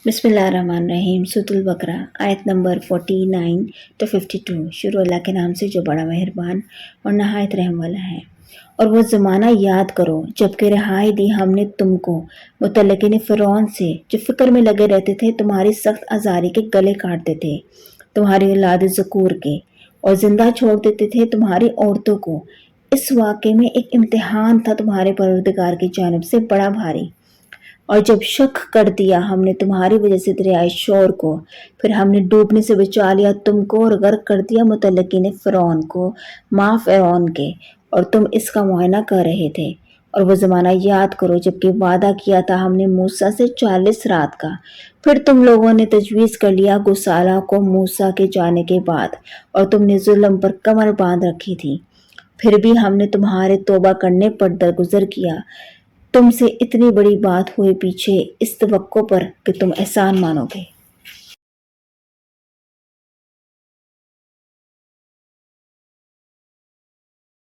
بسم اللہ الرحمن الرحیم۔ سورۃ البقرہ آیت نمبر 49 to 52۔ شروع اللہ کے نام سے جو بڑا مہربان اور نہایت رحم والا ہے۔ اور وہ زمانہ یاد کرو جب کہ رہائی دی ہم نے تم کو متعلقین فرعون سے، جو فکر میں لگے رہتے تھے تمہاری سخت آزاری کے گلے کاٹتے تھے، تمہاری اولاد ذکور کے، اور زندہ چھوڑ دیتے تھے تمہاری عورتوں کو۔ اس واقعے میں ایک امتحان تھا تمہارے پروردگار کی جانب سے بڑا بھاری۔ اور جب شک کر دیا ہم نے تمہاری وجہ سے دریائے شور کو، پھر ہم نے ڈوبنے سے بچا لیا تم کو اور غرق کر دیا متعلقین فرعون کو ماں فرعون کے، اور تم اس کا معائنہ کر رہے تھے۔ اور وہ زمانہ یاد کرو جب کہ وعدہ کیا تھا ہم نے موسیٰ سے 40 رات کا، پھر تم لوگوں نے تجویز کر لیا گسالہ کو موسیٰ کے جانے کے بعد، اور تم نے ظلم پر کمر باندھ رکھی تھی۔ پھر بھی ہم نے تمہارے توبہ کرنے پر درگزر کیا، تم سے اتنی بڑی بات ہوئے پیچھے اس توقع پر کہ تم احسان مانو گے۔